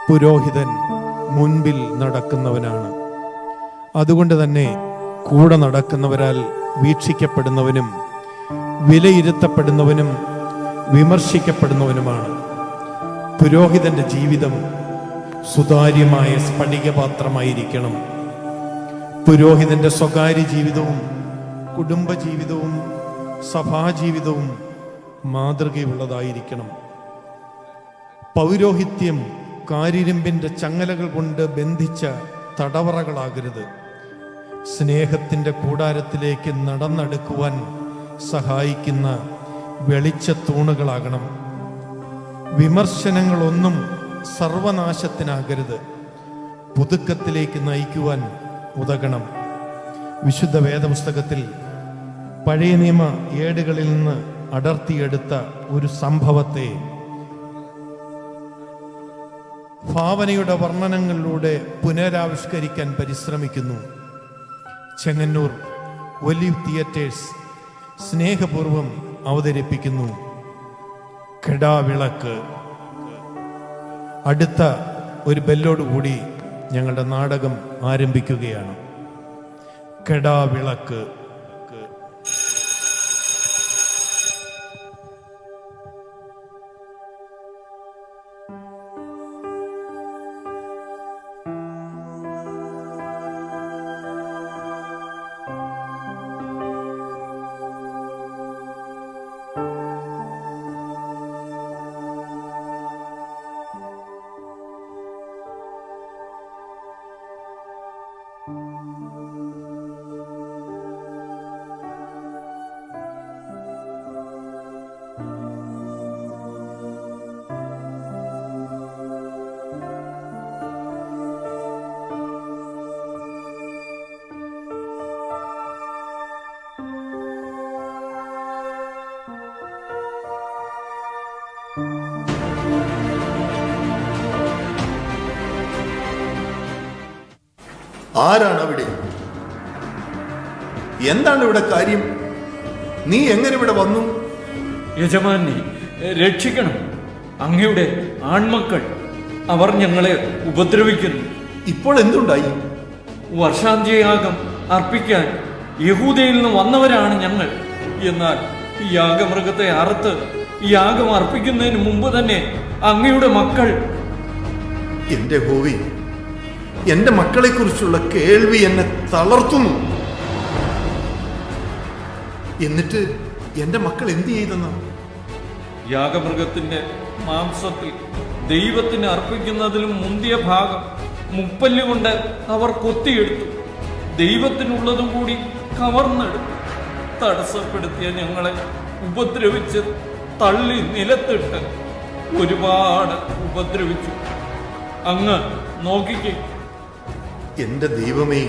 പുരോഹിതൻ മുൻപിൽ നടക്കുന്നവനാണ്. അതുകൊണ്ട് തന്നെ കൂടെ നടക്കുന്നവരാൽ വീക്ഷിക്കപ്പെടുന്നവനും വിലയിരുത്തപ്പെടുന്നവനും വിമർശിക്കപ്പെടുന്നവനുമാണ്. പുരോഹിതന്റെ ജീവിതം സുതാര്യമായ സ്ഫടികപാത്രമായിരിക്കണം. പുരോഹിതന്റെ സ്വകാര്യ ജീവിതവും കുടുംബജീവിതവും സഭാജീവിതവും മാതൃകയുള്ളതായിരിക്കണം. പൗരോഹിത്യം കാരിരുമ്പിന്റെ ചങ്ങലകൾ കൊണ്ട് ബന്ധിച്ച തടവറകളാകരുത്. സ്നേഹത്തിന്റെ കൂടാരത്തിലേക്ക് നടന്നെടുക്കുവാൻ സഹായിക്കുന്ന വെളിച്ചത്തൂണുകളാകണം. വിമർശനങ്ങളൊന്നും സർവനാശത്തിനാകരുത്, പുതുക്കത്തിലേക്ക് നയിക്കുവാൻ ഉതകണം. വിശുദ്ധ വേദപുസ്തകത്തിൽ പഴയ നിയമ ഏടുകളിൽ നിന്ന് അടർത്തിയെടുത്ത ഒരു സംഭവത്തെ ഭാവനയുടെ വർണ്ണനങ്ങളിലൂടെ പുനരാവിഷ്കരിക്കാൻ പരിശ്രമിക്കുന്നു. ചെങ്ങന്നൂർ ഒലിവ് തിയേറ്റേഴ്സ് സ്നേഹപൂർവം അവതരിപ്പിക്കുന്നു കെടാവിളക്ക്. അടുത്ത ഒരു ബെല്ലോടുകൂടി ഞങ്ങളുടെ നാടകം ആരംഭിക്കുകയാണ്. കെടാവിളക്ക്. ആരാണ് അവിടെ? എന്താണ് ഇവിടെ കാര്യം? നീ എങ്ങനെ ഇവിടെ വന്നു? യജമാനെ, രക്ഷിക്കണം. അങ്ങയുടെ ആൺമക്കൾ അവർ ഞങ്ങളെ ഉപദ്രവിക്കുന്നു. ഇപ്പോൾ എന്തുണ്ടായി? വർഷാന്ത്യയാഗം അർപ്പിക്കാൻ യഹൂദയിൽ നിന്ന് വന്നവരാണ് ഞങ്ങൾ. എന്നാൽ ഈ യാഗമൃഗത്തെ അറുത്ത് യാഗം അർപ്പിക്കുന്നതിന് മുമ്പ് തന്നെ അങ്ങയുടെ മക്കൾ... എന്റെ ഹോവി, എന്റെ മക്കളെ കുറിച്ചുള്ള കേൾവി എന്നെ തളർത്തുന്നു. എന്നിട്ട് എന്റെ മക്കൾ എന്ത് ചെയ്തെന്ന്? യാഗമൃഗത്തിന്റെ മാംസത്തിൽ ദൈവത്തിന് അർപ്പിക്കുന്നതിലും മുന്തിയ ഭാഗം മുപ്പല്ലുകൊണ്ട് അവർ കൊത്തിയെടുത്തു. ദൈവത്തിനുള്ളതും കൂടി കവർന്നെടുത്തു. തടസ്സപ്പെടുത്തിയ ഞങ്ങളെ ഉപദ്രവിച്ച് തള്ളി നിലത്തിട്ട് ഒരുപാട് ഉപദ്രവിച്ചു. അങ്ങ് നോക്കിക്കേ. എന്റെ ദൈവമേ,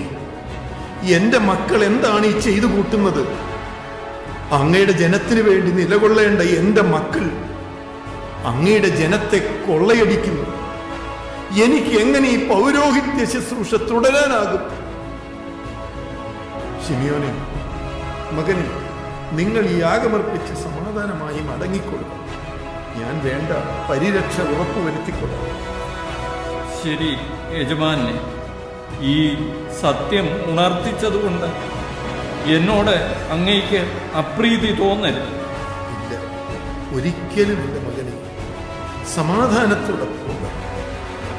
എന്റെ മക്കൾ എന്താണ് ഈ ചെയ്തു കൂട്ടുന്നത്? അങ്ങയുടെ ജനത്തിന് വേണ്ടി നിലകൊള്ളേണ്ട എന്റെ മക്കൾ അങ്ങയുടെ ജനത്തെ കൊള്ളയടിക്കുന്നു. എനിക്ക് എങ്ങനെ ഈ പൗരോഹിത്യ ശുശ്രൂഷ തുടരാനാകും? ശിമിയോനെ, മകനെ, നിങ്ങൾ ഈ യാഗമർപ്പിച്ച് സമാധാനമായി മടങ്ങിക്കൊള്ളും. ഞാൻ വേണ്ട പരിരക്ഷ ഉറപ്പുവരുത്തിക്കൊള്ളാം. ശരി യജമാനെ, ഈ സത്യം ഉണർത്തിച്ചതുകൊണ്ട് എന്നോട് അങ്ങേക്ക് അപ്രീതി തോന്നരുത്. ഇല്ല, ഒരിക്കലും എന്റെ മകനെ. സമാധാനത്തോടെ പോക.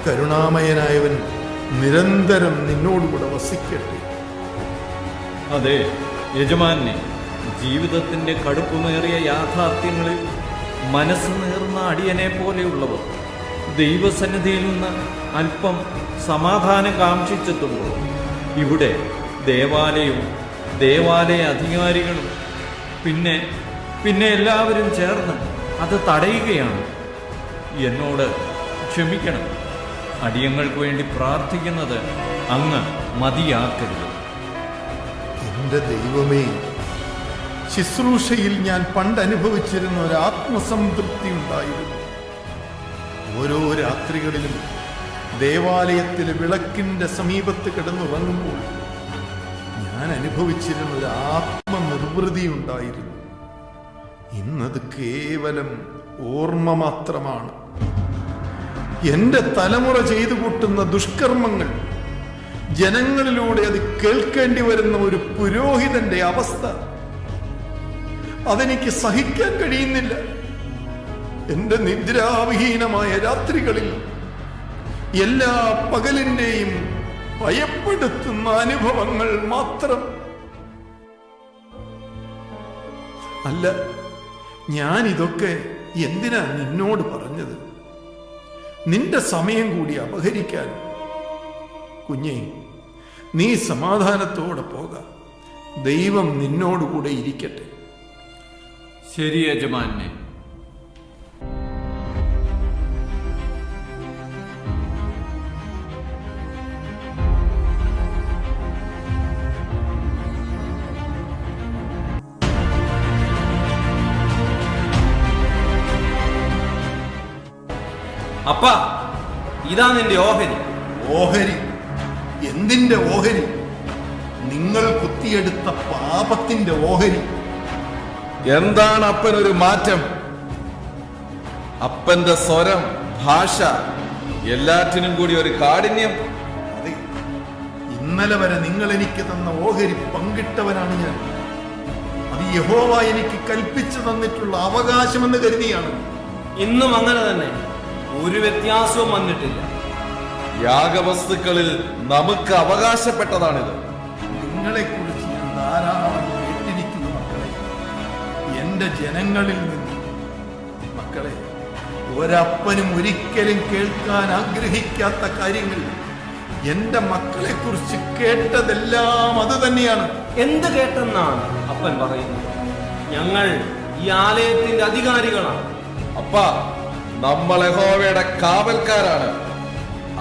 കരുണാമയനായവൻ നിരന്തരം നിന്നോടുകൂടെ വസിക്കട്ടെ. അതെ യജമാനെ, ജീവിതത്തിന്റെ കടുപ്പമേറിയ യാഥാർത്ഥ്യങ്ങളിൽ മനസ്സ് നേർന്ന അടിയനെ പോലെയുള്ളവർ ദൈവസന്നിധിയിൽ നിന്ന് അല്പം സമാധാനം കാംക്ഷിച്ചെത്തുമ്പോൾ ഇവിടെ ദേവാലയവും ദേവാലയ അധികാരികളും പിന്നെ എല്ലാവരും ചേർന്ന് അത് തടയുകയാണ്. എന്നോട് ക്ഷമിക്കണം. അടിയങ്ങൾക്ക് വേണ്ടി പ്രാർത്ഥിക്കുന്നത് അങ്ങ് മതിയാക്കരുത്. എന്റെ ദൈവമേ, ശുശ്രൂഷയിൽ ഞാൻ പണ്ട് അനുഭവിച്ചിരുന്ന ഒരു ആത്മസംതൃപ്തി ഉണ്ടായിരുന്നു. ഓരോ രാത്രികളിലും ദേവാലയത്തിലെ വിളക്കിന്റെ സമീപത്ത് കിടന്നുറങ്ങുമ്പോൾ ഞാൻ അനുഭവിച്ചിരുന്ന ഒരു ആത്മനിർവൃതി ഉണ്ടായിരുന്നു. ഇന്നത് കേവലം ഓർമ്മ മാത്രമാണ്. എന്റെ തലമുറ ചെയ്തു കൂട്ടുന്ന ദുഷ്കർമ്മങ്ങൾ ജനങ്ങളിലൂടെ അത് കേൾക്കേണ്ടി വരുന്ന ഒരു പുരോഹിതന്റെ അവസ്ഥ അതെനിക്ക് സഹിക്കാൻ കഴിയുന്നില്ല. എന്റെ നിദ്രാവിഹീനമായ രാത്രികളിൽ എല്ലാ പകലിന്റെയും ഭയപ്പെടുത്തുന്ന അനുഭവങ്ങൾ മാത്രം. അല്ല, ഞാൻ ഇതൊക്കെ എന്തിനാ നിന്നോട് പറഞ്ഞത്? നിന്റെ സമയം കൂടി അപഹരിക്കാൻ. കുഞ്ഞേ, നീ സമാധാനത്തോടെ പോകാം. ദൈവം നിന്നോടുകൂടെ ഇരിക്കട്ടെ. ശരി യജമാനെ. അപ്പ, ഇതാ നിന്റെ ഓഹരി. ഓഹരി? എന്തിന്റെ ഓഹരി? നിങ്ങൾ കുത്തിയെടുത്ത പാപത്തിന്റെ ഓഹരി. എന്താണ് അപ്പനൊരു മാറ്റം? അപ്പന്റെ സ്വരം, ഭാഷ, എല്ലാറ്റിനും കൂടി ഒരു കാഠിന്യം. അതെ, ഇന്നലെ വരെ നിങ്ങൾ എനിക്ക് തന്ന ഓഹരി പങ്കിട്ടവനാണ് ഞാൻ. അത് യഹോവ എനിക്ക് കൽപ്പിച്ചു തന്നിട്ടുള്ള അവകാശമെന്ന് കരുതിയാണ്. ഇന്നും അങ്ങനെ തന്നെ, ഒരു വ്യത്യാസവും വന്നിട്ടില്ല. യാഗവസ്തുക്കളിൽ നമുക്ക് അവകാശപ്പെട്ടതാണിത്. നിങ്ങളെ കുറിച്ച് ഞാൻ ധാരാളം കേട്ടിരിക്കുന്നു മക്കളെ, എന്റെ ജനങ്ങളിൽ നിന്ന്. മക്കളെ, ഒരപ്പനും ഒരിക്കലും കേൾക്കാൻ ആഗ്രഹിക്കാത്ത കാര്യങ്ങൾ എന്റെ മക്കളെ കുറിച്ച് കേട്ടതെല്ലാം അത് തന്നെയാണ്. എന്ത് കേട്ടെന്നാണ് അപ്പൻ പറയുന്നത്? ഞങ്ങൾ ഈ ആലയത്തിന്റെ അധികാരികളാണ്. അപ്പ, നമ്മൾ യഹോവയുടെ കാവൽക്കാരാണ്.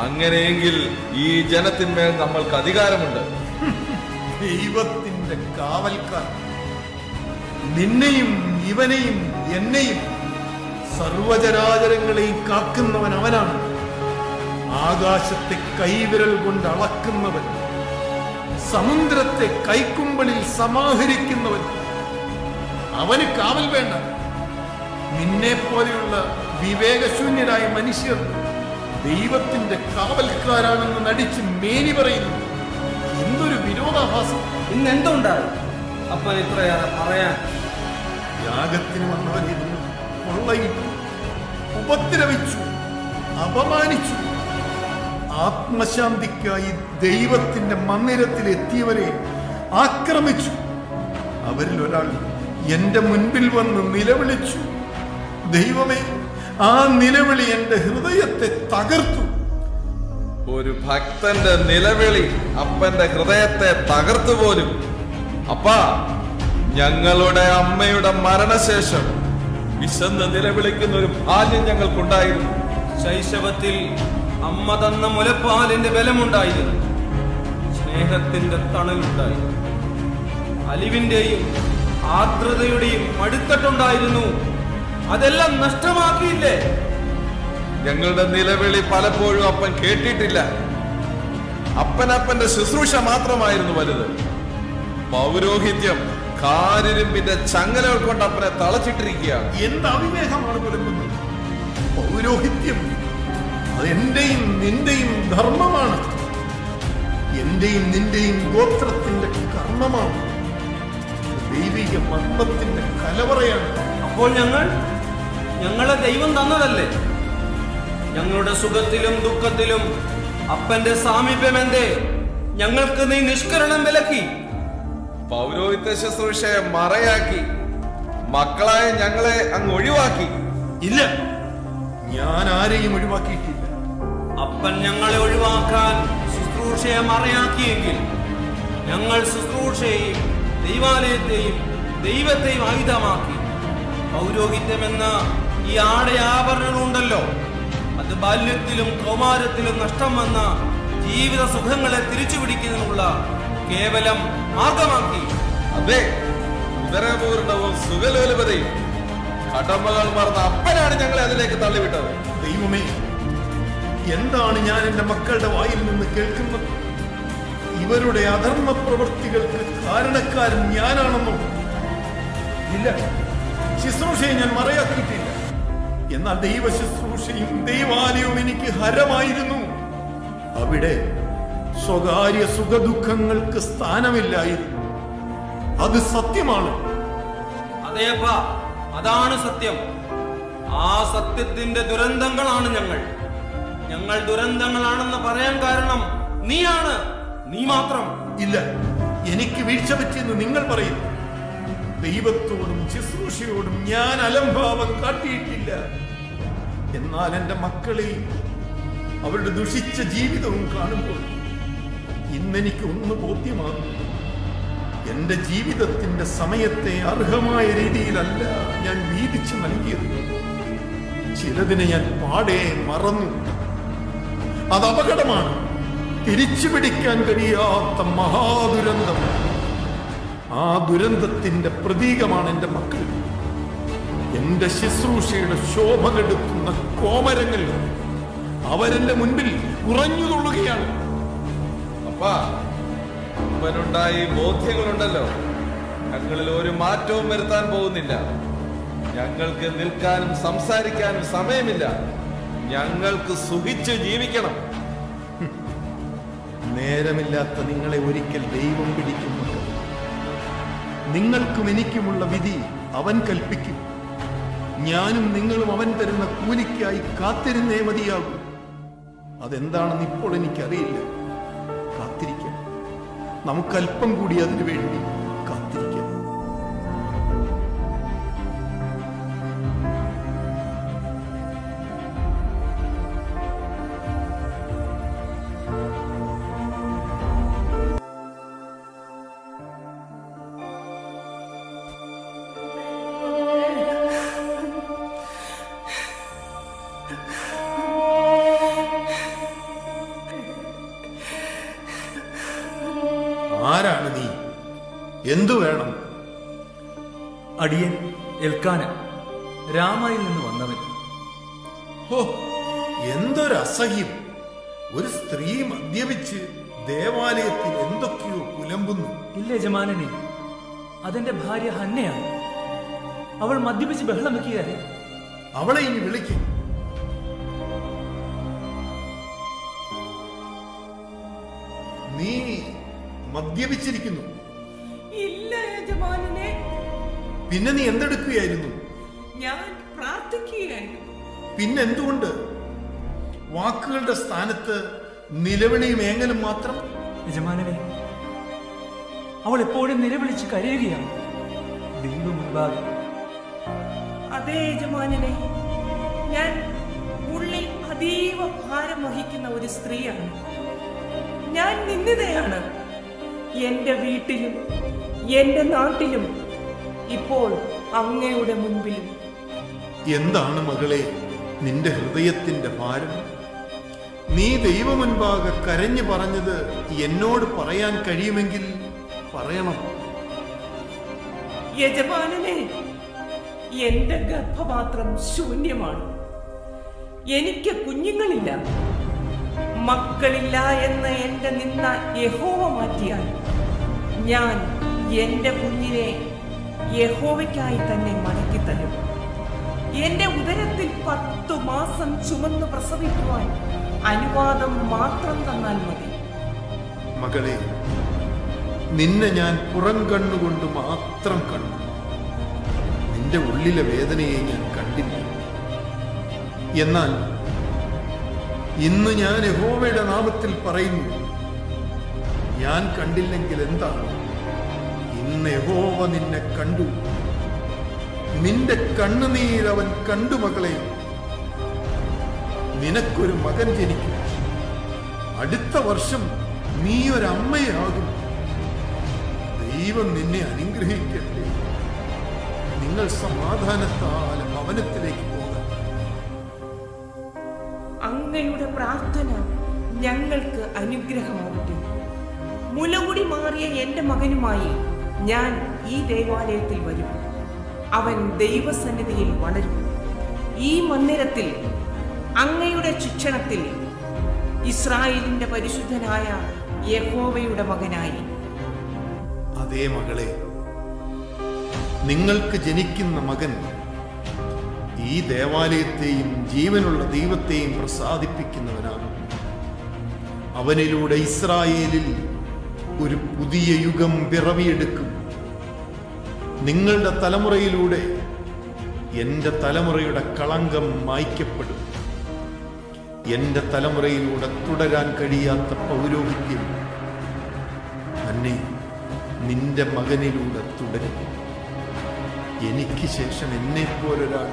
അങ്ങനെയെങ്കിൽ ഈ ജനത്തിന്മേൽ നമ്മൾക്ക് അധികാരമുണ്ട്. ദൈവത്തിന്റെ കാവൽക്കാർ. നിന്നെയും ഇവനെയും എന്നെയും സർവചരാചരങ്ങളെയും കാക്കുന്നവൻ അവനാണ്. ആകാശത്തെ കൈവിരൽ കൊണ്ട് അളക്കുന്നവൻ, സമുദ്രത്തെ കൈക്കുമ്പളിൽ സമാഹരിക്കുന്നവൻ. അവന് കാവൽ വേണ്ട. നിന്നെ പോലെയുള്ള വിവേകശൂന്യരായ മനുഷ്യർ ദൈവത്തിന്റെ കാവൽക്കാരാണെന്ന് നടിച്ച് മേനി പറയുന്നു. എന്തൊരു വിരോധാഭാസം! ഇന്ന് എന്തുണ്ടായി അപ്പൻ ഇത്രയേറെ പറയാൻ? യാഗത്തിന് വന്നവരെ നിങ്ങൾ കൊള്ളയിട്ടു, ഉപദ്രവിച്ചു, അപമാനിച്ചു. ആത്മശാന്തിക്കായി ദൈവത്തിന്റെ മന്ദിരത്തിൽ എത്തിയവരെ ആക്രമിച്ചു. അവരിൽ ഒരാൾ എന്റെ മുൻപിൽ വന്ന് നിലവിളിച്ചു. ദൈവമേ, ആ നിലവിളി എന്റെ ഹൃദയത്തെ തകർത്തു. ഒരു ഭക്തന്റെ നിലവിളി അപ്പന്റെ ഹൃദയത്തെ തകർത്തു പോലും. അപ്പാ, ഞങ്ങളുടെ അമ്മയുടെ മരണശേഷം വിശന്ന് നിലവിളിക്കുന്ന ഒരു ബാല്യം ഞങ്ങൾക്കുണ്ടായിരുന്നു. ശൈശവത്തിൽ അമ്മ തന്ന മുലപ്പാലിന്റെ ബലമുണ്ടായിരുന്നു, സ്നേഹത്തിന്റെ തണലുണ്ടായിരുന്നു, അലിവിന്റെയും ആർദ്രതയുടെയും മടുത്തട്ടുണ്ടായിരുന്നു. അതെല്ലാം നഷ്ടമാക്കിയില്ലേ? ഞങ്ങളുടെ നിലവിളി പലപ്പോഴും അപ്പൻ കേട്ടിട്ടില്ല. അപ്പന്റെ ശുശ്രൂഷ മാത്രമായിരുന്നു വലുത്. പൗരോഹിത്യം കാരിരുമ്പിന്റെ ചങ്ങലകൾ കൊണ്ട് അപ്പനെ തളച്ചിട്ടിരിക്കുകയാണ്. എന്ത് അവിവേകമാണ് കൊടുക്കുന്നത്? പൗരോഹിത്യം അത് എന്റെയും നിന്റെയും ധർമ്മമാണ്. എന്റെയും നിന്റെയും ഗോത്രത്തിന്റെ കർമ്മമാണ്. ദൈവിക മർമ്മത്തിന്റെ കലവറയാണ്. അപ്പോൾ ഞങ്ങളെ ദൈവം തന്നതല്ലേ? ഞങ്ങളുടെ സുഖത്തിലും ദുഃഖത്തിലും അപ്പന്റെ സാമീപ്യം എന്തേ ഞങ്ങൾക്ക് നീ നിഷ്കരണം വിലക്കി? പൗരോഹിത്യ ശുശ്രൂഷയെ മറയാക്കി മക്കളായ ഞങ്ങളെ അങ്ങ് ഒഴിവാക്കി. ഇല്ല, ഞാൻ ആരെയും ഒഴിവാക്കിയിട്ടില്ല. അപ്പൻ ഞങ്ങളെ ഒഴിവാക്കാൻ ശുശ്രൂഷയെ മറയാക്കിയെങ്കിൽ ഞങ്ങൾ ശുശ്രൂഷയെയും ദൈവാലയത്തെയും ദൈവത്തെയും ആയുധമാക്കി. പൗരോഹിത്യമെന്ന ഈ ആടയാഭരണങ്ങളുണ്ടല്ലോ, അത് ബാല്യത്തിലും കൗമാരത്തിലും നഷ്ടം വന്ന ജീവിത സുഖങ്ങളെ തിരിച്ചു പിടിക്കുന്നതിനുള്ള കേവലം മാർഗമാക്കി. അതെ, ഉദരപൂർണവും സുഖലോലുപതയും കടമകൾ മറന്ന അപ്പനാണ് ഞങ്ങളെ അതിലേക്ക് തള്ളിവിട്ടത്. ദൈവമേ, എന്താണ് ഞാൻ എന്റെ മക്കളുടെ വായിൽ നിന്ന് കേൾക്കുന്നത്? ഇവരുടെ അധർമ്മ പ്രവൃത്തികൾക്ക് കാരണക്കാരൻ ഞാനാണെന്നോ? ഇല്ല, ശുശ്രൂഷയെ ഞാൻ മറയാക്കിയിട്ടില്ല. എന്നാൽ ദൈവ ശുശ്രൂഷയും ദൈവാലയവും എനിക്ക് ഹരമായിരുന്നു. അവിടെ സ്വകാര്യ സുഖദുഃഖങ്ങൾക്ക് സ്ഥാനമില്ലായിരുന്നു. അത് സത്യമാണ്. അതേപ്പാ, അതാണ് സത്യം. ആ സത്യത്തിന്റെ ദുരന്തങ്ങളാണ് ഞങ്ങൾ ദുരന്തങ്ങളാണെന്ന് പറയാൻ കാരണം നീയാണ്, നീ മാത്രം. ഇല്ല, എനിക്ക് വീഴ്ച പറ്റിയെന്ന് നിങ്ങൾ പറയുന്നു. ദൈവത്തോടും ശുശ്രൂഷയോടും ഞാൻ അലംഭാവം കാട്ടിയിട്ടില്ല. എന്നാൽ എന്റെ മക്കളെയും അവരുടെ ദുഷിച്ച ജീവിതവും കാണുമ്പോൾ ഇന്നെനിക്ക് ഒന്ന് ബോധ്യമാകും. എന്റെ ജീവിതത്തിന്റെ സമയത്തെ അർഹമായ രീതിയിലല്ല ഞാൻ വീതിച്ചു നൽകിയത്. ചിലതിനെ ഞാൻ പാടെ മറന്നു. അത് അപകടമാണ്, തിരിച്ചു പിടിക്കാൻ കഴിയാത്ത മഹാദുരന്തം. ആ ദുരന്തത്തിന്റെ പ്രതീകമാണ് എന്റെ മക്കൾ. എന്റെ ശുശ്രൂഷയുടെ ശോഭ കെടുത്തുന്ന കോമരങ്ങൾ അവരെന്റെ മുൻപിൽ ഉറഞ്ഞുകൊള്ളുകയാണ്. അപ്പാ, അപ്പനുണ്ടായി ബോധ്യങ്ങളുണ്ടല്ലോ. ഞങ്ങളിൽ ഒരു മാറ്റവും വരുത്താൻ പോകുന്നില്ല. ഞങ്ങൾക്ക് നിൽക്കാനും സംസാരിക്കാനും സമയമില്ല. ഞങ്ങൾക്ക് സുഖിച്ച് ജീവിക്കണം. നേരമില്ലാത്ത നിങ്ങളെ ഒരിക്കൽ ദൈവം പിടിക്കും. നിങ്ങൾക്കും എനിക്കുമുള്ള വിധി അവൻ കൽപ്പിക്കും. ഞാനും നിങ്ങളും അവൻ തരുന്ന കൂലിക്കായി കാത്തിരുന്നേ മതിയാകും. അതെന്താണെന്ന് ഇപ്പോൾ എനിക്കറിയില്ല. കാത്തിരിക്കാം. നമുക്കല്പം കൂടി അതിനു വേണ്ടി കാത്തിരിക്കാം. ആരാണ് നീ? എന്തു വേണം? അടിയൻ എൽക്കാന, രാമായിൽ നിന്ന് വന്നവൻ. ഹോ, എന്തൊരു അസഹ്യം! ഒരു സ്ത്രീ മദ്യപിച്ച് ദേവാലയത്തിൽ എന്തൊക്കെയോ പുലമ്പുന്നു. ഇല്ല യജമാനനെ, അതെന്റെ ഭാര്യ ഹന്നയാണ്. അവൾ മദ്യപിച്ച് ബഹളം വെക്കുകയായി. അവളെ ഇനി വിളിക്കും. നീ മദ്യപിച്ചിരിക്കുന്നു. ഇല്ല യജമാനനെ. പിന്നെ നീ എന്തെടുക്കുകയായിരുന്നു? ഞാൻ പ്രാർത്ഥിക്കുകയായിരുന്നു. പിന്നെന്തുകൊണ്ട്? വാക്കുകളുടെ സ്ഥാനത്ത് നിലവിളിയും ഏങ്ങലും മാത്രം. യജമാനനെ, അവൾ എപ്പോഴും നിലവിളിച്ച് കരയുകയാണ് ദൈവം മുൻപാകെ. അതേ യജമാനനെ, ഞാൻ ഉള്ളിൽ അതീവ ഭാരം വഹിക്കുന്ന ഒരു സ്ത്രീയാണ്. ഞാൻ നിന്ദിതയാണ്. എന്റെ വീട്ടിലും എന്റെ നാട്ടിലും ഇപ്പോൾ അങ്ങയുടെ മുൻപിലും. എന്താണ് മകളെ നിന്റെ ഹൃദയത്തിന്റെ ഭാരം? നീ ദൈവമുൻപാകെ കരഞ്ഞു പറഞ്ഞത് എന്നോട് പറയാൻ കഴിയുമെങ്കിൽ പറയണം. യജമാനനെ, എന്റെ ഗർഭപാത്രം ശൂന്യമാണ്. എനിക്ക് കുഞ്ഞുങ്ങളില്ല. മക്കളില്ല എന്ന് എന്റെ നിന്ന യഹോവ മാറ്റിയാൽ ഞാൻ എന്റെ കുഞ്ഞിനെ യഹോവയ്ക്കായി തന്നെ മടക്കിത്തരും. എന്റെ ഉദരത്തിൽ 10 മാസം ചുമന്ന് പ്രസവിക്കുവാൻ അനുവാദം മാത്രം തന്നാൽ മതി. മകളെ, നിന്നെ ഞാൻ പുറം കണ്ണുകൊണ്ട് മാത്രം കണ്ടു. നിന്റെ ഉള്ളിലെ വേദനയെ ഞാൻ കണ്ടില്ല. എന്നാൽ ഇന്ന് ഞാൻ യഹോവയുടെ നാമത്തിൽ പറയുന്നു, ഞാൻ കണ്ടില്ലെങ്കിൽ എന്താണ്? ഇന്ന് യഹോവ നിന്നെ കണ്ടു. നിന്റെ കണ്ണുനീരവൻ കണ്ടു. മകളെ, നിനക്കൊരു മകൻ ജനിക്കും. അടുത്ത വർഷം നീ ഒരമ്മയാകും. ദൈവം നിന്നെ അനുഗ്രഹിക്കട്ടെ. നിങ്ങൾ സമാധാനത്താൽ ഭവനത്തിലേക്ക് പോകാം. അങ്ങയുടെ പ്രാർത്ഥന ഞങ്ങൾക്ക് അനുഗ്രഹമാകട്ടെ. മുലകുടി മാറിയ എന്റെ മകനുമായി ഞാൻ ഈ ദേവാലയത്തിൽ വരും. അവൻ ദൈവസന്നിധിയിൽ വളരും. ഈ മന്ദിരത്തിൽ അങ്ങയുടെ ശിക്ഷണത്തിൽ ഇസ്രായേലിന്റെ പരിശുദ്ധനായ യഹോവയുടെ മകനായി. അതേ മകളെ, നിങ്ങൾക്ക് ജനിക്കുന്ന മകൻ ഈ ദേവാലയത്തെയും ജീവനുള്ള ദൈവത്തെയും പ്രസാദിപ്പിക്കുന്നവനാണ്. അവനിലൂടെ ഇസ്രായേലിൽ ഒരു പുതിയ യുഗം പിറവിയെടുക്കും. നിങ്ങളുടെ തലമുറയിലൂടെ എൻ്റെ തലമുറയുടെ കളങ്കം മായ്ക്കപ്പെടും. എൻ്റെ തലമുറയിലൂടെ തുടരാൻ കഴിയാത്ത പൗരോഹിത്യം തന്നെ നിന്റെ മകനിലൂടെ തുടരും. എനിക്ക് ശേഷം എന്നെപ്പോലൊരാൾ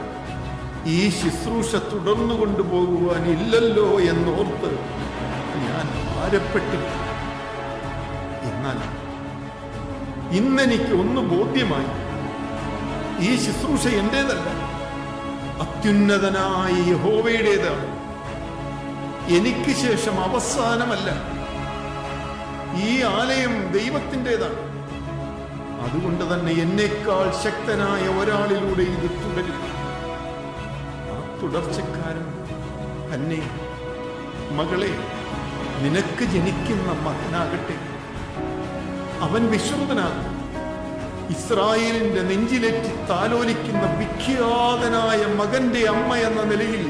ഈ ശുശ്രൂഷ തുടർന്നു കൊണ്ടുപോകുവാൻ ഇല്ലല്ലോ എന്നോർത്ത് ഞാൻ ഭാരപ്പെട്ടു. എന്നാൽ ഇന്നെനിക്ക് ഒന്ന് ബോധ്യമായി, ഈ ശുശ്രൂഷ എന്റേതല്ല, അത്യുന്നതനായ യഹോവയുടേതാണ്. എനിക്ക് ശേഷം അവസാനമല്ല. ഈ ആലയം ദൈവത്തിൻ്റെതാണ്. അതുകൊണ്ട് തന്നെ എന്നേക്കാൾ ശക്തനായ ഒരാളിലൂടെ ഇത് തുടരും. ആ തുടർച്ചക്കാരൻ തന്നെ മകളെ, നിനക്ക് ജനിക്കുന്ന മകനാകട്ടെ. അവൻ വിശ്രുതനാകും. ഇസ്രായേലിന്റെ നെഞ്ചിലേറ്റി താലോലിക്കുന്ന വിഖ്യാതനായ മകന്റെ അമ്മ എന്ന നിലയിൽ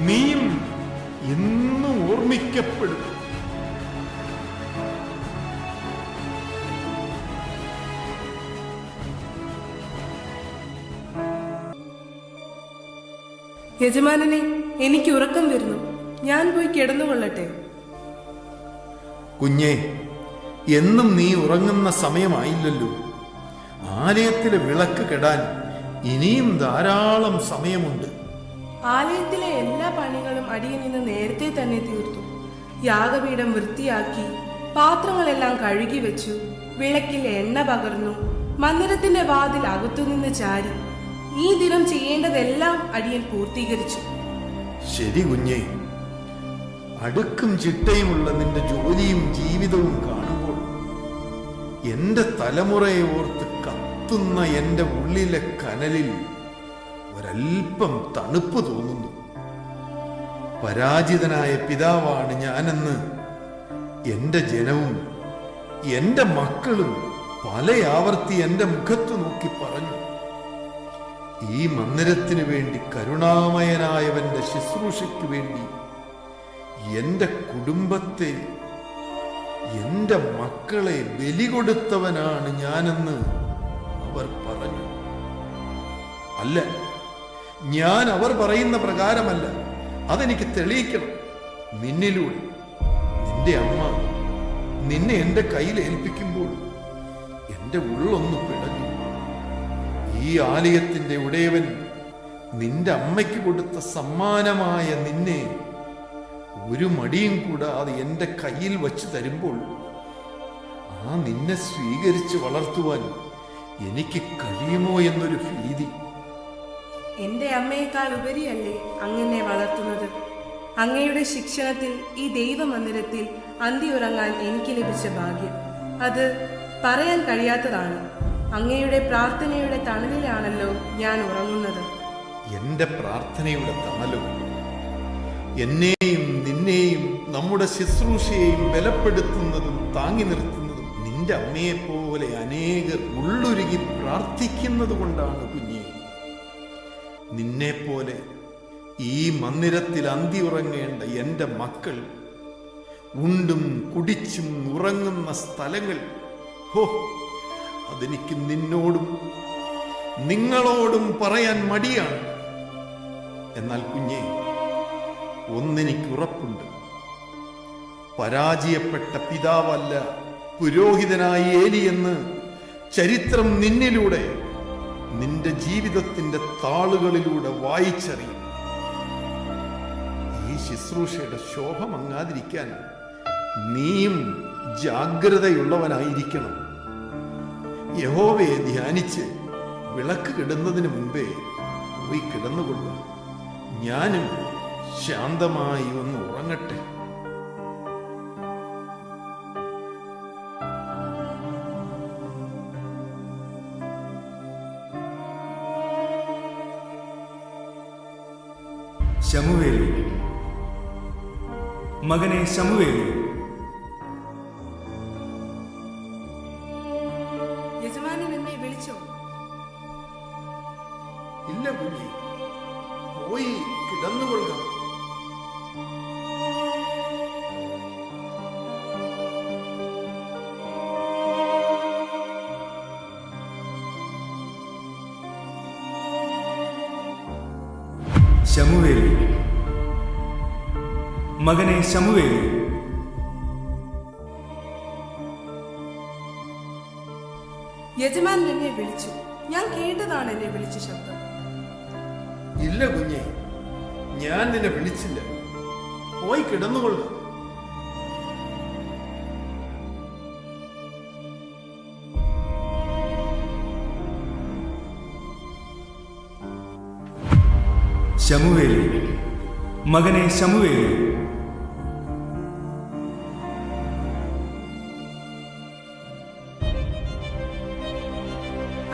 നീയും എന്നും ഓർമ്മിക്കപ്പെടും. യജമാനനെ, എനിക്ക് ഉറക്കം വരുന്നു. ഞാൻ പോയി കിടന്നുകൊള്ളട്ടെ. കുഞ്ഞെ, എന്നും നീ ഉറങ്ങുന്ന സമയമായില്ലല്ലോ. ആലയത്തിലെ വിളക്ക് കെടാൻ ഇനിയും ധാരാളം സമയമുണ്ട്. ആലയത്തിലെ എല്ലാ പണികളും അടിയൻ ഇന്ന് നേരത്തെ തന്നെ തീർത്തു. യാഗപീഠം വൃത്തിയാക്കി, പാത്രങ്ങളെല്ലാം കഴുകി വെച്ചു, വിളക്കിൽ എണ്ണ പകർന്നു, മന്ദിരത്തിന്റെ വാതിൽ അകത്തുനിന്ന് ചാരി. ഈ ദിനം ചെയ്യേണ്ടതെല്ലാം അടിയൻ പൂർത്തീകരിച്ചു. ശരി കുഞ്ഞെ, അടുക്കും ചിട്ടയുമുള്ള നിന്റെ ജോലിയും ജീവിതവും കാണുമ്പോൾ എന്റെ തലമുറയെ ഓർത്ത് കത്തുന്ന എന്റെ ഉള്ളിലെ കനലിൽ ഒരൽപ്പം തണുപ്പ് തോന്നുന്നു. പരാജിതനായ പിതാവാണ് ഞാനെന്ന് എന്റെ ജനവും എന്റെ മക്കളും പല ആവർത്തി എന്റെ മുഖത്ത് നോക്കി പറഞ്ഞു. ഈ മന്ദിരത്തിന് വേണ്ടി കരുണാമയനായവന്റെ ശുശ്രൂഷയ്ക്ക് വേണ്ടി എന്റെ കുടുംബത്തെ, എന്റെ മക്കളെ ബലി കൊടുത്തവനാണ് ഞാനെന്ന് അവർ പറഞ്ഞു. അല്ല, ഞാൻ അവർ പറയുന്ന പ്രകാരമല്ല. അതെനിക്ക് തെളിയിക്കണം. നിന്നിലൂടെ. നിന്റെ അമ്മ നിന്നെ എന്റെ കയ്യിൽ ഏൽപ്പിക്കുമ്പോൾ എന്റെ ഉള്ളൊന്ന് പിടഞ്ഞു. ഈ ആലയത്തിന്റെ ഉടയവൻ നിന്റെ അമ്മയ്ക്ക് കൊടുത്ത സമ്മാനമായ നിന്നെ ഒരു മടിയും കൂടാതെ എന്റെ കയ്യിൽ വച്ച് തരുമ്പോൾ ആ നിന്നെ സ്വീകരിച്ച് വളർത്തുവാൻ എനിക്ക് കഴിയുമോ എന്നൊരു ഭീതി. എന്റെ അമ്മയേക്കാൾ ഉപരിയല്ലേ അങ്ങനെ വളർത്തുന്നത്? അങ്ങയുടെ ശിക്ഷണത്തിൽ ഈ ദൈവമന്ദിരത്തിൽ അന്തിയുറങ്ങാൻ എനിക്ക് ലഭിച്ച ഭാഗ്യം അത് പറയാൻ കഴിയാത്തതാണ്. അങ്ങയുടെ പ്രാർത്ഥനയുടെ തണലിലാണല്ലോ ഞാൻ ഉറങ്ങുന്നത്. എന്റെ പ്രാർത്ഥനയുടെ തണലോ, എന്നെയും നിന്നെയും നമ്മുടെ ശുശ്രൂഷയെയും ബലപ്പെടുത്തുന്നതും താങ്ങി നിർത്തുന്നതും നിന്റെ അമ്മയെപ്പോലെ അനേകർ ഉള്ളൊരുകി പ്രാർത്ഥിക്കുന്നത് കൊണ്ടാണ് കുഞ്ഞെ. നിന്നെപ്പോലെ ഈ മന്ദിരത്തിൽ അന്തി ഉറങ്ങേണ്ട എന്റെ മക്കൾ ഉണ്ടും കുടിച്ചും ഉറങ്ങുന്ന സ്ഥലങ്ങൾ, ഹോ, അതെനിക്ക് നിന്നോടും നിങ്ങളോടും പറയാൻ മടിയാണ്. എന്നാൽ കുഞ്ഞെ, ഒന്നെനിക്ക് ഉറപ്പുണ്ട്. പരാജയപ്പെട്ട പിതാവല്ല പുരോഹിതനായ ഏലി എന്ന് ചരിത്രം നിന്നിലൂടെ, നിന്റെ ജീവിതത്തിന്റെ താളുകളിലൂടെ വായിച്ചറിയും. ഈ ശുശ്രൂഷയുടെ ശോഭ മങ്ങാതിരിക്കാൻ നീയും ജാഗ്രതയുള്ളവനായിരിക്കണം. യഹോവയെ ധ്യാനിച്ച് വിളക്ക് കിടുന്നതിന് മുമ്പേ പോയി കിടന്നുകൊള്ളുക. ഞാനും ശാന്തമായി ഒന്ന് ഉറങ്ങട്ടെ. ശമൂവേലേ, മകനെ ശമൂവേലേ. യജമാനൻ എന്നെ വിളിച്ചോ? ഇല്ല കുഞ്ഞി, പോയി കിടന്നുകൊള്ളുക. ശമൂവേലേ, മകനെ ശമൂവേലേ, യജമാനൻ എന്നെ വിളിച്ചു. ഞാൻ കേട്ടതാണ് എന്നെ വിളിച്ച ശബ്ദം. ഇല്ല കുഞ്ഞെ, ഞാൻ നിന്നെ വിളിച്ചില്ല. പോയി കിടന്നുകൊള്ളുക. ശമൂവേലേ, മകനെ ശമൂവേലേ,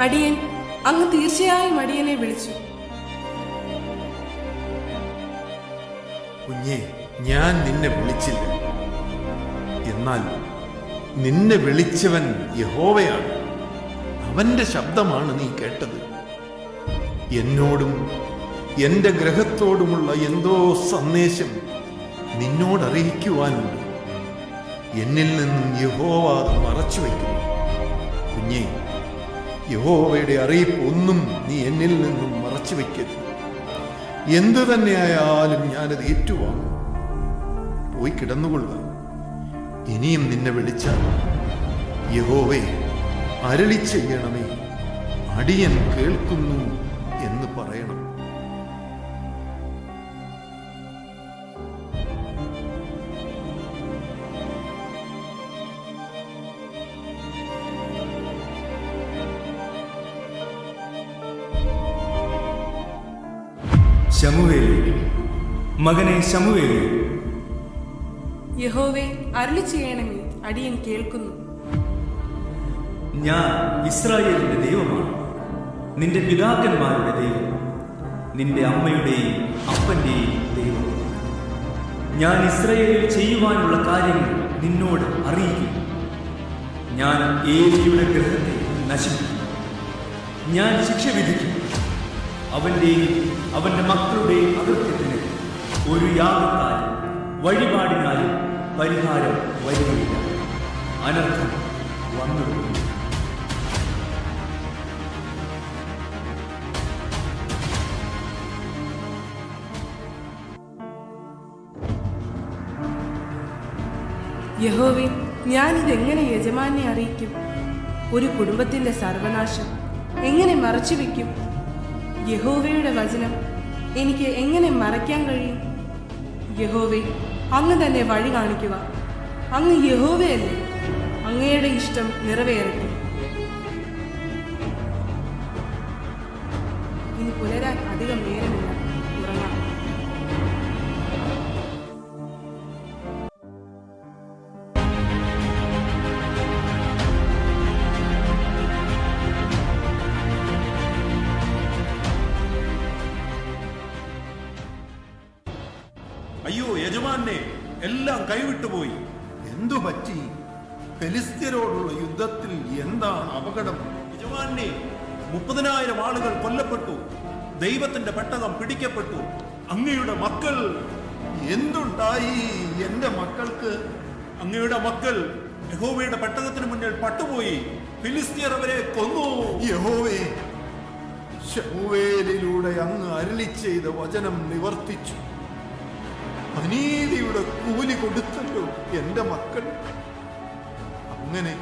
അടിയൻ, അങ്ങ് തീർച്ചയായും അടിയനെ വിളിച്ചു. കുഞ്ഞെ, ഞാൻ നിന്നെ വിളിച്ചില്ല. എന്നാൽ നിന്നെ വിളിച്ചവൻ യഹോവയാണ്. അവന്റെ ശബ്ദമാണ് നീ കേട്ടത്. എന്നോടും എന്റെ ഗ്രഹത്തോടുമുള്ള എന്തോ സന്ദേശം നിന്നോടറിയിക്കുവാനുണ്ട്. എന്നിൽ നിന്നും യഹോവ അത് മറച്ചു വയ്ക്കുന്നു. കുഞ്ഞെ, യഹോവയുടെ അറിയിപ്പ് ഒന്നും നീ എന്നിൽ നിന്നും മറച്ചു വയ്ക്കരുത്. എന്തു തന്നെയായാലും ഞാനത് ഏറ്റുവാങ്ങും. പോയി കിടന്നുകൊള്ളുക. ഇനിയും നിന്നെ വിളിച്ചാൽ യഹോവേ, അരുളി ചെയ്യണമേ, അടിയൻ കേൾക്കുന്നു എന്ന് പറയണം. ശമൂവേലേ, മകനെ ശമൂവേലേ, യഹോവേ, അരുളി ചെയ്യണമേ, അടിയൻ കേൾക്കുന്നു. ഞാൻ ഇസ്രായേലിന്റെ ദൈവമാണ്, നിന്റെ പിതാക്കന്മാരുടെ ദൈവം, നിന്റെ അമ്മയുടെയും അപ്പന്റെയും ദൈവം. ഞാൻ ഇസ്രായേലിൽ ചെയ്യുവാനുള്ള കാര്യങ്ങൾ നിന്നോട് അറിയിക്കും. ഞാൻ ഏലിയുടെ ഗ്രഹത്തെ നശിപ്പിക്കും. ഞാൻ ശിക്ഷ വിധിക്കും. അവന്റെയും അവന്റെ മക്കളുടെയും അകൃത്യത്തിന് ഒരു യാഗത്താലും വഴിപാടിനാലും പരിഹാരം വരികയില്ല. അനർത്ഥം വന്നുകൊടുക്കും. യഹോവേ, ഞാനിതെങ്ങനെ യജമാനെ അറിയിക്കും? ഒരു കുടുംബത്തിന്റെ സർവനാശം എങ്ങനെ മറച്ചു വയ്ക്കും? യഹോവയുടെ വചനം എനിക്ക് എങ്ങനെ മറയ്ക്കാൻ കഴിയും? യഹോവേ, അങ്ങ് തന്നെ വഴി കാണിക്കുക. അങ്ങ് യഹോവയല്ലേ? അങ്ങയുടെ ഇഷ്ടം നിറവേറട്ടെ. ഇനി പുലരാൻ അധികം നേരമില്ല, ഉറങ്ങാം. അയ്യോ യജമാനെ, എല്ലാം കൈവിട്ടുപോയി. എന്തു പറ്റി? ഫെലിസ്ത്യരോടുള്ള യുദ്ധത്തിൽ എന്താണ് അപകടം? യജമാനെ, 30,000 ആളുകൾ കൊല്ലപ്പെട്ടു. ദൈവത്തിന്റെ പെട്ടകം പിടിക്കപ്പെട്ടു. അങ്ങയുടെ മക്കൾ. എന്തുണ്ടായി എന്റെ മക്കൾക്ക്? അങ്ങയുടെ മക്കൾ യഹോവയുടെ പെട്ടകത്തിന് മുന്നിൽ പട്ടുപോയി. ഫിലിസ്ത്യർ അവരെ കൊന്നു. യഹോവേ, ശമൂവേലിലൂടെ അങ്ങ് അരുളി ചെയ്ത വചനം നിവർത്തിച്ചു. അനീതിയുടെ കൂലി കൊടുത്തല്ലോ എന്റെ മക്കൾ. അങ്ങനെ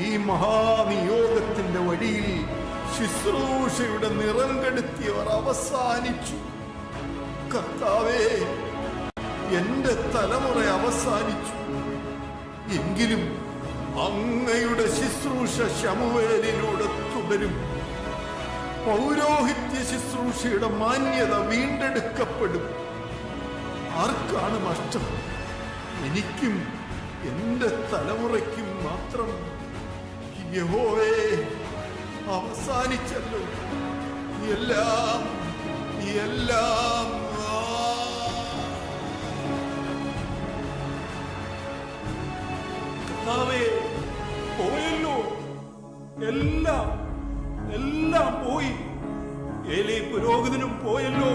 ഈ മഹാനിയോഗത്തിന്റെ വഴിയിൽ ശുശ്രൂഷയുടെ നിറം കെടുത്തിയവർ അവസാനിച്ചു. കർത്താവേ, എന്റെ തലമുറ അവസാനിച്ചു. എങ്കിലും അങ്ങയുടെ ശുശ്രൂഷ ശമൂവേലിലൂടെ തുടരും. പൗരോഹിത്യ ശുശ്രൂഷയുടെ മാന്യത വീണ്ടെടുക്കപ്പെടും. ആർക്കാണ് നഷ്ടം? എനിക്കും എന്റെ തലമുറയ്ക്കും മാത്രം. യഹോവേ, അവസാനിച്ചല്ലോ എല്ലാം എല്ലാം. കർത്താവേ, പോയല്ലോ, എല്ലാം എല്ലാം പോയി. ഏലി പുരോഹിതനും പോയല്ലോ.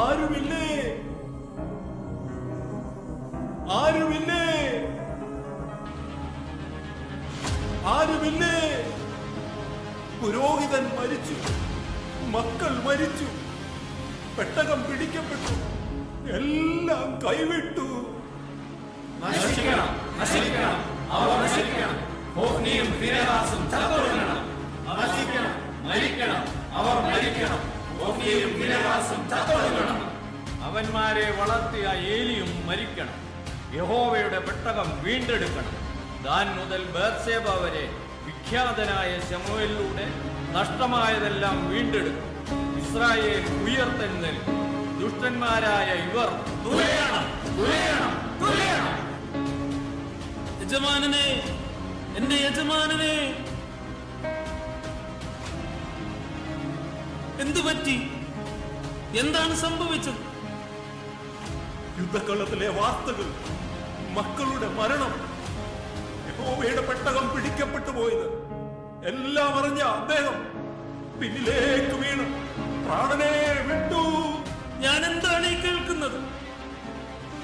ആരുമില്ലേ? ആരുമില്ലേ? ആരുമില്ലേ? പുരോഹിതൻ മരിച്ചു, മക്കൾ മരിച്ചു, പെട്ടകം പിടിക്കപ്പെട്ടു, എല്ലാം കൈവിട്ടു. നശിക്കണം, നശിക്കണം, അവർ നശിക്കണം. ഹോഫ്നിയും ഫിനെഹാസും ചത്തൊടുങ്ങണം. നശിക്കണം, മരിക്കണം, അവർ മരിക്കണം. ഹോഫ്നിയും ഫിനെഹാസും ചത്തൊടുങ്ങണം. അവന്മാരെ വളർത്തിയ ഏലിയും മരിക്കണം. യഹോവയുടെ പെട്ടകം വീണ്ടെടുക്കണം. ദാൻ മുതൽ ബേർശേബ വരെ വിഖ്യാതനായ ശമൂവേലിലൂടെ നഷ്ടമായതെല്ലാം വീണ്ടെടുക്കും. ഇസ്രായേൽ ഉയർത്തെഴുന്നേൽക്കും. ദുഷ്ടന്മാരായ ഇവർ തുലയണം, തുലയണം, തുലയണം. യജമാനനെ, എന്റെ യജമാനനെ, എന്തു പറ്റി? എന്താണ് സംഭവിച്ചത്? യുദ്ധക്കളത്തിലെ വാർത്തകൾ, മക്കളുടെ മരണം, യഹോവയുടെ പെട്ടകം പിടിക്കപ്പെട്ടു പോയത് എല്ലാം അറിഞ്ഞ അദ്ദേഹം പിന്നിലേക്ക് വീണ് പ്രാണനെ വിട്ടു. ഞാൻ എന്താണ് ഈ കേൾക്കുന്നത്?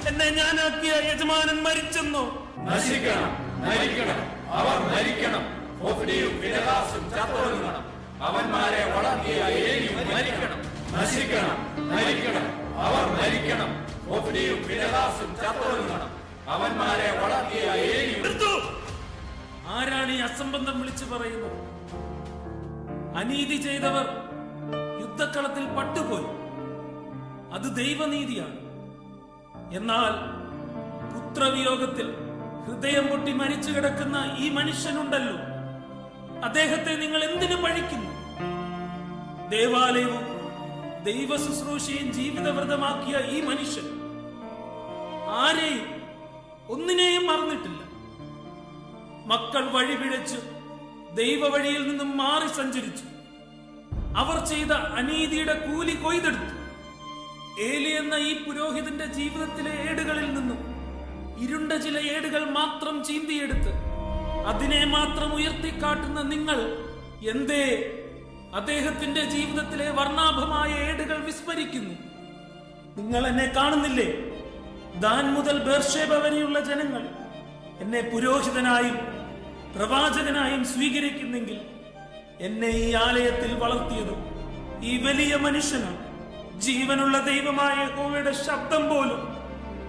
എന്നെ ഞാനാക്കിയ യജമാനൻ മരിച്ചെന്നോ? നശിക്കണം, മരിക്കണം, അവർ മരിക്കണം. ഹോഫ്നിയും ഫിനെഹാസും ചത്തൊടുങ്ങണം. അവന്മാരെ വളർത്തിയ ഏലിയും മരിക്കണം. നശിക്കണം, മരിക്കണം, അവർ മരിക്കണം. ഹോഫ്നിയും ഫിനെഹാസും ചത്തൊടുങ്ങണം. അവന്മാരെ വളർത്തിയ ഏലിയും. നിർത്തൂ! ആരാണ് ഈ അസംബന്ധം വിളിച്ചു പറയുന്നത്? അനീതി ചെയ്തവർ യുദ്ധക്കളത്തിൽ പട്ടുപോയി, അത് ദൈവനീതിയാണ്. എന്നാൽ പുത്രവിയോഗത്തിൽ ഹൃദയം പൊട്ടി മരിച്ചു കിടക്കുന്ന ഈ മനുഷ്യനുണ്ടല്ലോ, അദ്ദേഹത്തെ നിങ്ങൾ എന്തിനു പഴിക്കുന്നു? ദേവാലയവും ദൈവ ശുശ്രൂഷയും ജീവിതവ്രതമാക്കിയ ഈ മനുഷ്യൻ ആരെയും ഒന്നിനെയും മറന്നിട്ടില്ല. മക്കൾ വഴിപിഴച്ചു ദൈവവഴിയിൽ നിന്നും മാറി സഞ്ചരിച്ചു. അവർ ചെയ്ത അനീതിയുടെ കൂലി കൊയ്തെടുത്തു. ഏലി എന്ന ഈ പുരോഹിതന്റെ ജീവിതത്തിലെ ഏടുകളിൽ നിന്നും ഇരുണ്ട ചില ഏടുകൾ മാത്രം ചീന്തിയെടുത്ത് അതിനെ മാത്രം ഉയർത്തിക്കാട്ടുന്ന നിങ്ങൾ എന്തേ അദ്ദേഹത്തിന്റെ ജീവിതത്തിലെ വർണ്ണാഭമായ ഏടുകൾ വിസ്മരിക്കുന്നു? നിങ്ങൾ എന്നെ കാണുന്നില്ലേ? ദാൻ മുതൽ ബേർശേബ വരെയുള്ള ജനങ്ങൾ എന്നെ പുരോഹിതനായും പ്രവാചകനായും സ്വീകരിക്കുന്നെങ്കിൽ എന്നെ ഈ ആലയത്തിൽ വളർത്തിയതും ഈ വലിയ മനുഷ്യനാണ്. ജീവനുള്ള ദൈവമായ യഹോവയുടെ ശബ്ദം പോലും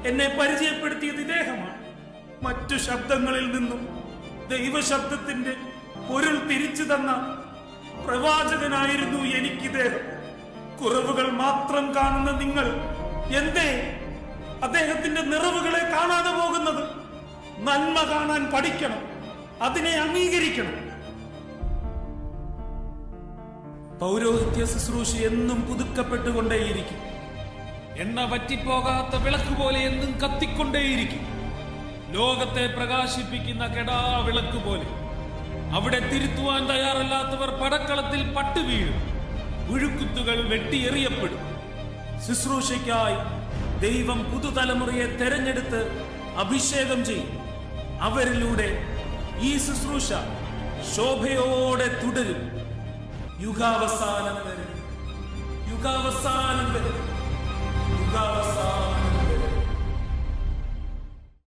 എന്നെ പരിചയപ്പെടുത്തിയത് ഇദ്ദേഹമാണ്. മറ്റു ശബ്ദങ്ങളിൽ നിന്നും ദൈവശബ്ദത്തിന്റെ പൊരുൾ തിരിച്ചു തന്ന പ്രവാചകനായിരുന്നു എനിക്കിദ്ദേഹം. കുറവുകൾ മാത്രം കാണുന്ന നിങ്ങൾ എന്തേ അദ്ദേഹത്തിന്റെ നിറവുകളെ കാണാതെ പോകുന്നത്? നന്മ കാണാൻ പഠിക്കണം, അതിനെ അംഗീകരിക്കണം. പൗരോഹിത്യ ശുശ്രൂഷ എന്നും പുതുക്കപ്പെട്ടുകൊണ്ടേയിരിക്കും. എണ്ണ വറ്റിപ്പോകാത്ത വിളക്ക് പോലെ എന്നും കത്തിക്കൊണ്ടേയിരിക്കും. ലോകത്തെ പ്രകാശിപ്പിക്കുന്ന കെടാ വിളക്ക് പോലെ. അവിടെ തിരുത്തുവാൻ തയ്യാറല്ലാത്തവർ പടക്കളത്തിൽ പട്ടുവീഴും. പുഴുക്കുത്തുകൾ വെട്ടിയെറിയപ്പെടും. ശുശ്രൂഷയ്ക്കായി ദൈവം പുതുതലമുറയെ തെരഞ്ഞെടുത്ത് അഭിഷേകം ചെയ്യും. അവരിലൂടെ ഈ ശുശ്രൂഷ ശോഭയോടെ തുടരും. യുഗാവസാനം വരെ, യുഗാവസാനം വരെ, യുഗാവസാനം